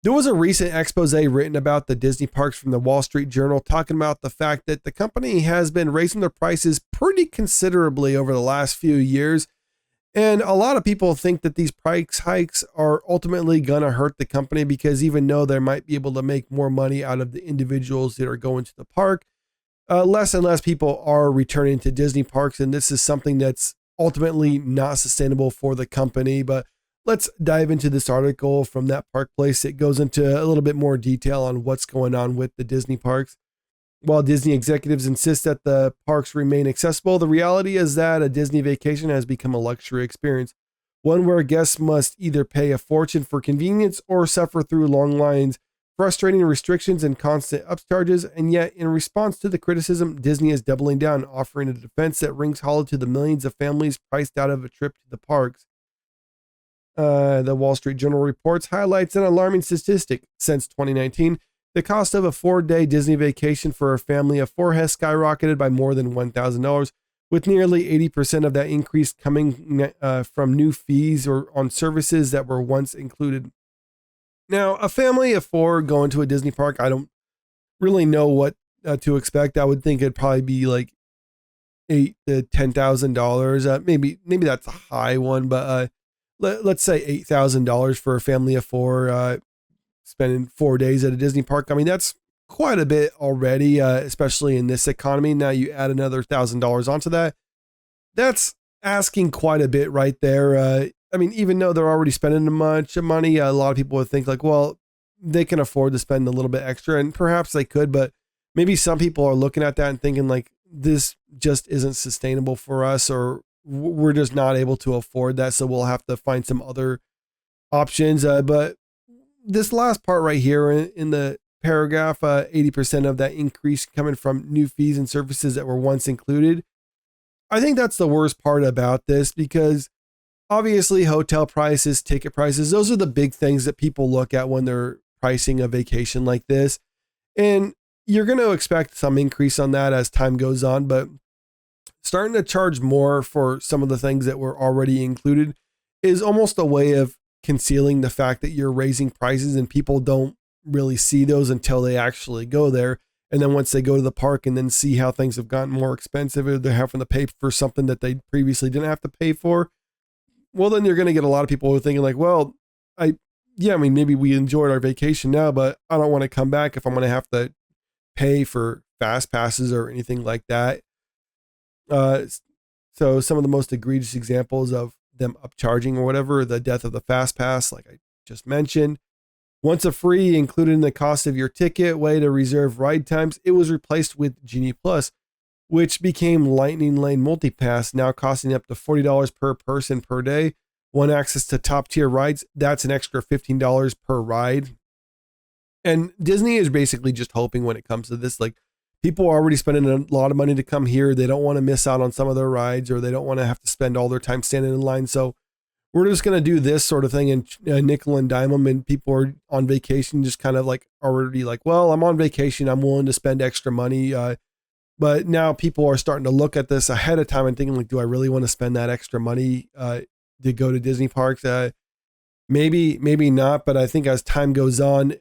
There was a recent expose written about the Disney parks from the Wall Street Journal talking about the fact that the company has been raising their prices pretty considerably over the last few years. And a lot of people think that these price hikes are ultimately going to hurt the company because even though they might be able to make more money out of the individuals that are going to the park, less and less people are returning to Disney parks. And this is something that's ultimately not sustainable for the company. But let's dive into this article from that park place. It goes into a little bit more detail on what's going on with the Disney parks. While Disney executives insist that the parks remain accessible, the reality is that a Disney vacation has become a luxury experience, one where guests must either pay a fortune for convenience or suffer through long lines, frustrating restrictions, and constant upcharges. And yet, in response to the criticism, Disney is doubling down, offering a defense that rings hollow to the millions of families priced out of a trip to the parks. The Wall Street Journal reports highlights an alarming statistic. Since 2019, the cost of a 4-day Disney vacation for a family of 4 has skyrocketed by more than $1,000, with nearly 80% of that increase coming from new fees or on services that were once included. Now, a family of 4 going to a Disney park, I don't really know what to expect. I would think it'd probably be like $8,000 to $10,000. Maybe that's a high one, but let's say $8,000 for a family of 4. Spending 4 days at a Disney park. I mean, that's quite a bit already, especially in this economy. Now you add another $1,000 onto that. That's asking quite a bit right there. I mean, even though they're already spending a bunch of money, a lot of people would think like, well, they can afford to spend a little bit extra, and perhaps they could, but maybe some people are looking at that and thinking like, this just isn't sustainable for us, or we're just not able to afford that. So we'll have to find some other options. But this last part right here in the paragraph, 80% of that increase coming from new fees and services that were once included. I think that's the worst part about this, because obviously hotel prices, ticket prices, those are the big things that people look at when they're pricing a vacation like this. And you're going to expect some increase on that as time goes on, but starting to charge more for some of the things that were already included is almost a way of concealing the fact that you're raising prices, and people don't really see those until they actually go there. And then once they go to the park and then see how things have gotten more expensive, or they're having to pay for something that they previously didn't have to pay for, well, then you're going to get a lot of people who are thinking like, well, maybe we enjoyed our vacation now, but I don't want to come back if I'm going to have to pay for fast passes or anything like that. So some of the most egregious examples of them upcharging or whatever, the death of the fast pass, like I just mentioned. Once a free included in the cost of your ticket way to reserve ride times, it was replaced with Genie Plus, which became Lightning Lane Multipass, now costing up to $40 per person per day. One access to top tier rides, that's an extra $15 per ride. And Disney is basically just hoping when it comes to this, like, people are already spending a lot of money to come here. They don't want to miss out on some of their rides, or they don't want to have to spend all their time standing in line. So we're just going to do this sort of thing and nickel and dime them. And people are on vacation, just kind of like already like, well, I'm on vacation, I'm willing to spend extra money. But now people are starting to look at this ahead of time and thinking like, do I really want to spend that extra money to go to Disney parks? Maybe not. But I think as time goes on,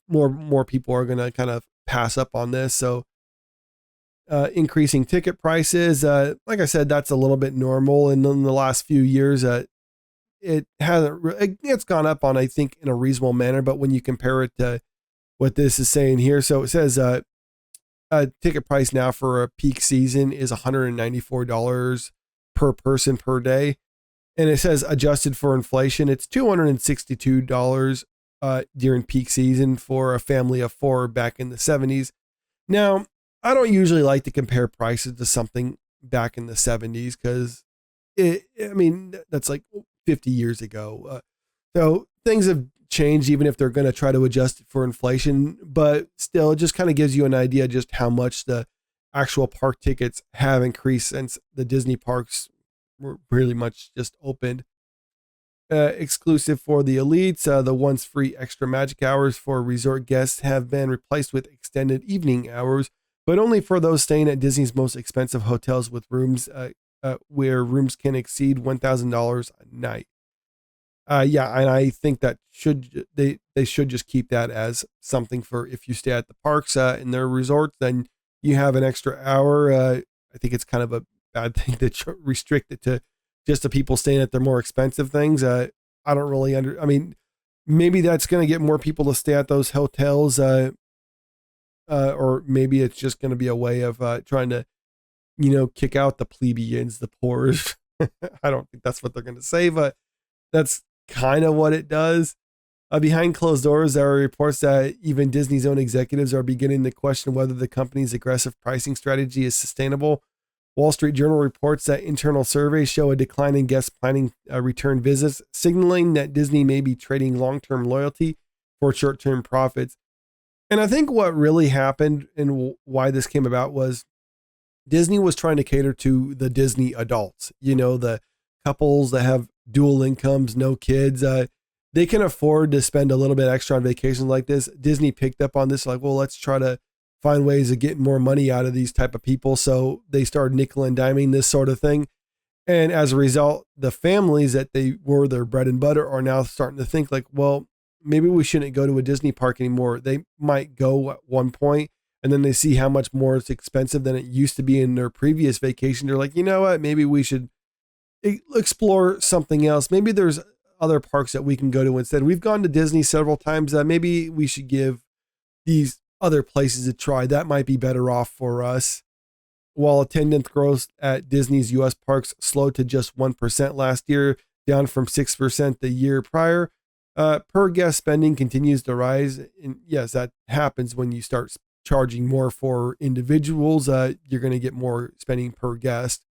more people are going to kind of pass up on this. So increasing ticket prices, like I said, that's a little bit normal. And in the last few years, it's gone up on, I think, in a reasonable manner. But when you compare it to what this is saying here, so it says a ticket price now for a peak season is $194 per person per day. And it says adjusted for inflation, it's $262 during peak season for a family of 4 back in the 70s. Now, I don't usually like to compare prices to something back in the 70s because that's like 50 years ago. So things have changed, even if they're going to try to adjust it for inflation, but still it just kind of gives you an idea just how much the actual park tickets have increased since the Disney parks were really much just opened. Exclusive for the elites, the once free extra magic hours for resort guests have been replaced with extended evening hours, but only for those staying at Disney's most expensive hotels with rooms where rooms can exceed $1,000 a night. Yeah, and I think that they should just keep that as something for if you stay at the parks in their resorts, then you have an extra hour. I think it's kind of a bad thing to restrict it to just the people staying at their more expensive things. I don't really I mean, maybe that's going to get more people to stay at those hotels, or maybe it's just going to be a way of trying to, kick out the plebeians, the poor. I don't think that's what they're going to say, but that's kind of what it does. Behind closed doors, there are reports that even Disney's own executives are beginning to question whether the company's aggressive pricing strategy is sustainable. Wall Street Journal reports that internal surveys show a decline in guest planning return visits, signaling that Disney may be trading long-term loyalty for short-term profits. And I think what really happened and why this came about was Disney was trying to cater to the Disney adults, the couples that have dual incomes, no kids. They can afford to spend a little bit extra on vacations like this. Disney picked up on this, like, well, let's try to find ways of getting more money out of these type of people. So they started nickel and diming this sort of thing. And as a result, the families that they were their bread and butter are now starting to think like, well, maybe we shouldn't go to a Disney park anymore. They might go at one point and then they see how much more it's expensive than it used to be in their previous vacation. They're like, you know what, maybe we should explore something else. Maybe there's other parks that we can go to instead. We've gone to Disney several times. Maybe we should give these other places a try. That might be better off for us. While attendance growth at Disney's U.S. parks slowed to just 1% last year, down from 6% the year prior, per guest spending continues to rise. And yes, that happens when you start charging more for individuals. You're going to get more spending per guest.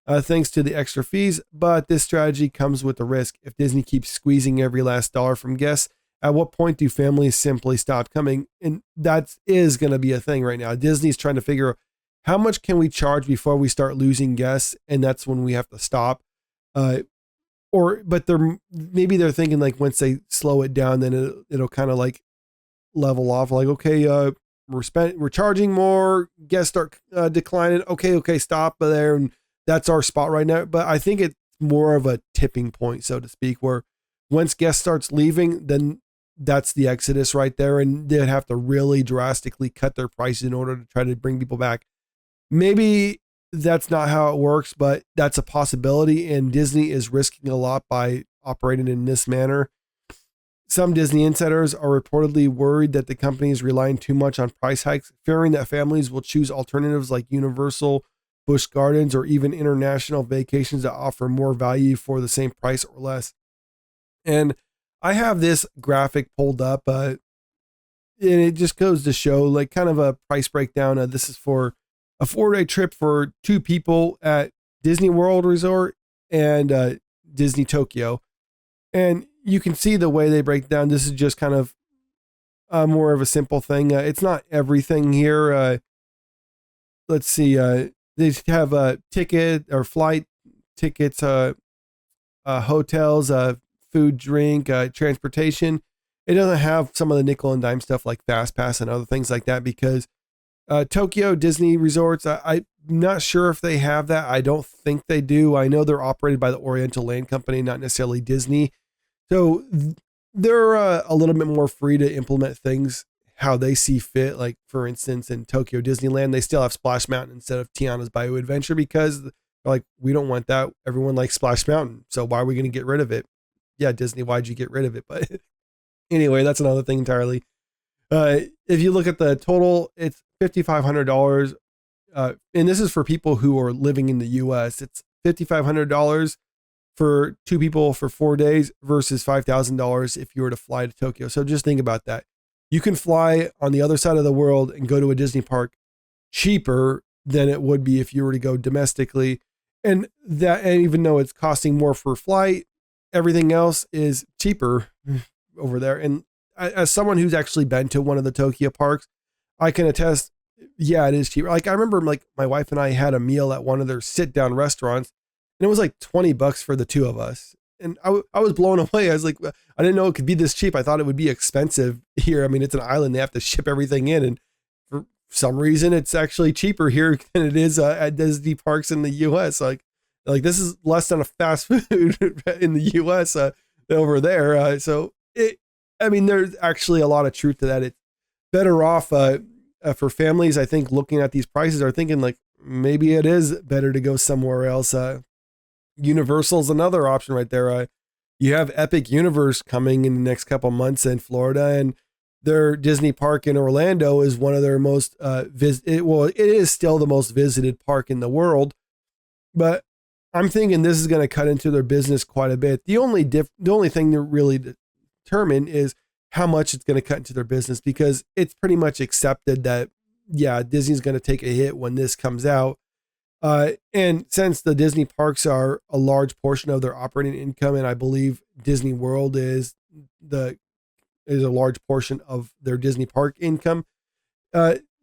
Thanks to the extra fees, but this strategy comes with a risk. If Disney keeps squeezing every last dollar from guests, at what point do families simply stop coming? And that is going to be a thing right now. Disney's trying to figure out how much can we charge before we start losing guests, and that's when we have to stop. But they're thinking like once they slow it down, then it'll kind of like level off. Like, okay, we're charging more, guests start declining. Okay, stop there, and that's our spot right now. But I think it's more of a tipping point, so to speak, where once guests starts leaving, then that's the exodus right there. And they'd have to really drastically cut their prices in order to try to bring people back. Maybe that's not how it works, but that's a possibility. And Disney is risking a lot by operating in this manner. Some Disney insiders are reportedly worried that the company is relying too much on price hikes, fearing that families will choose alternatives like Universal, Busch Gardens, or even international vacations that offer more value for the same price or less. And I have this graphic pulled up, and it just goes to show like kind of a price breakdown. This is for a 4-day trip for 2 people at Disney World Resort and Disney Tokyo. And you can see the way they break down. This is just kind of more of a simple thing. It's not everything here. Let's see. They have a ticket or flight tickets, hotels, food, drink, transportation. It doesn't have some of the nickel and dime stuff like Fast Pass and other things like that because Tokyo Disney Resorts, I'm not sure if they have that. I don't think they do. I know they're operated by the Oriental Land Company, not necessarily Disney. So they're a little bit more free to implement things how they see fit. Like, for instance, in Tokyo Disneyland, they still have Splash Mountain instead of Tiana's Bayou Adventure because they're like, we don't want that. Everyone likes Splash Mountain. So why are we going to get rid of it? Yeah, Disney, why'd you get rid of it? But anyway, that's another thing entirely. If you look at the total, it's $5,500. And this is for people who are living in the US. It's $5,500 for 2 people for 4 days versus $5,000 if you were to fly to Tokyo. So just think about that. You can fly on the other side of the world and go to a Disney park cheaper than it would be if you were to go domestically. And even though it's costing more for flight, everything else is cheaper over there. And as someone who's actually been to one of the Tokyo parks, I can attest, yeah, it is cheaper. Like I remember like my wife and I had a meal at one of their sit down restaurants and it was like $20 for the 2 of us. And I was blown away. I was like, I didn't know it could be this cheap. I thought it would be expensive here. I mean, it's an island. They have to ship everything in. And for some reason, it's actually cheaper here than it is at Disney parks in the US. Like this is less than a fast food in the US. over there. I mean, there's actually a lot of truth to that. It's better off for families. I think looking at these prices are thinking like maybe it is better to go somewhere else. Universal's another option right there. You have Epic Universe coming in the next couple months in Florida, and their Disney park in Orlando is one of their most it is still the most visited park in the world, but I'm thinking this is going to cut into their business quite a bit. The only thing to really determine is how much it's going to cut into their business, because it's pretty much accepted that, yeah, Disney's going to take a hit when this comes out. And since the Disney parks are a large portion of their operating income, and I believe Disney World is a large portion of their Disney park income,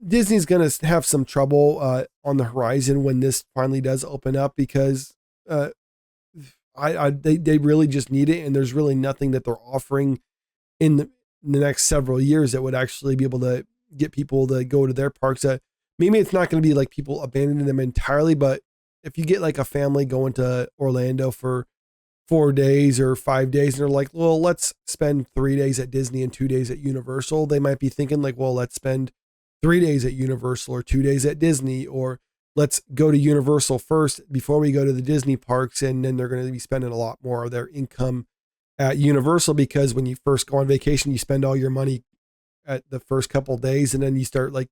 Disney's going to have some trouble on the horizon when this finally does open up, because they really just need it, and there's really nothing that they're offering in the next several years that would actually be able to get people to go to their parks. Maybe it's not going to be like people abandoning them entirely, but if you get like a family going to Orlando for 4 days or 5 days, and they're like, well, let's spend 3 days at Disney and 2 days at Universal, they might be thinking like, well, let's spend 3 days at Universal or 2 days at Disney, or let's go to Universal first before we go to the Disney parks. And then they're going to be spending a lot more of their income at Universal, because when you first go on vacation, you spend all your money at the first couple of days, and then you start like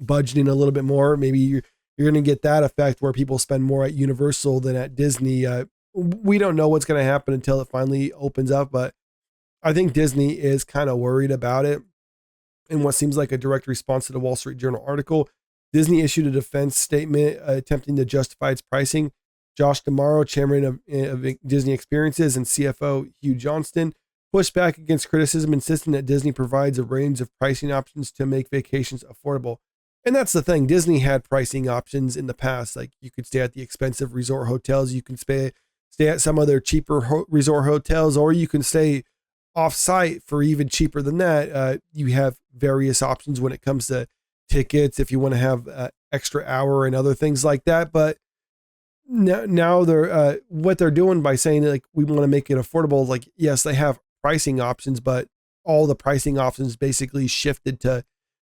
budgeting a little bit more. Maybe you're going to get that effect where people spend more at Universal than at Disney. We don't know what's going to happen until it finally opens up, but I think Disney is kind of worried about it. In what seems like a direct response to the Wall Street Journal article, Disney issued a defense statement attempting to justify its pricing. Josh D'Amaro, chairman of Disney Experiences, and CFO Hugh Johnston pushed back against criticism, insisting that Disney provides a range of pricing options to make vacations affordable. And that's the thing. Disney had pricing options in the past. Like, you could stay at the expensive resort hotels, you can stay at some of their cheaper resort hotels, or you can stay off-site for even cheaper than that. You have various options when it comes to tickets if you want to have extra hour and other things like that. But now they're what they're doing by saying like we want to make it affordable. Like, yes, they have pricing options, but all the pricing options basically shifted to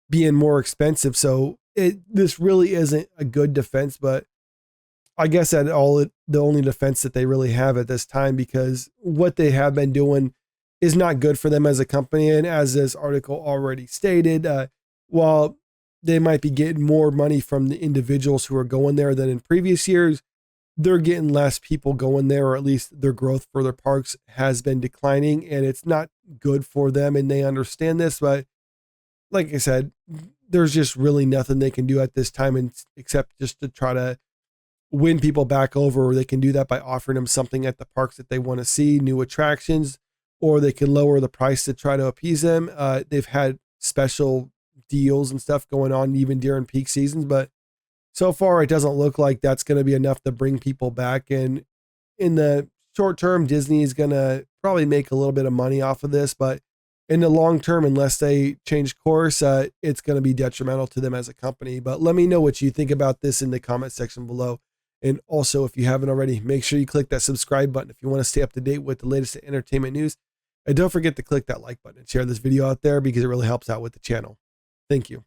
being more expensive. So this really isn't a good defense, but I guess the only defense that they really have at this time, because what they have been doing is not good for them as a company. And as this article already stated, while they might be getting more money from the individuals who are going there than in previous years, they're getting less people going there, or at least their growth for their parks has been declining, and it's not good for them. And they understand this, but like I said, there's just really nothing they can do at this time except just to try to win people back over. Or they can do that by offering them something at the parks that they want to see, new attractions, or they can lower the price to try to appease them. They've had special deals and stuff going on even during peak seasons, but so far it doesn't look like that's going to be enough to bring people back. And in the short term, Disney is going to probably make a little bit of money off of this, but in the long term, unless they change course, it's going to be detrimental to them as a company. But let me know what you think about this in the comment section below. And also, if you haven't already, make sure you click that subscribe button if you want to stay up to date with the latest entertainment news. And don't forget to click that like button and share this video out there, because it really helps out with the channel. Thank you.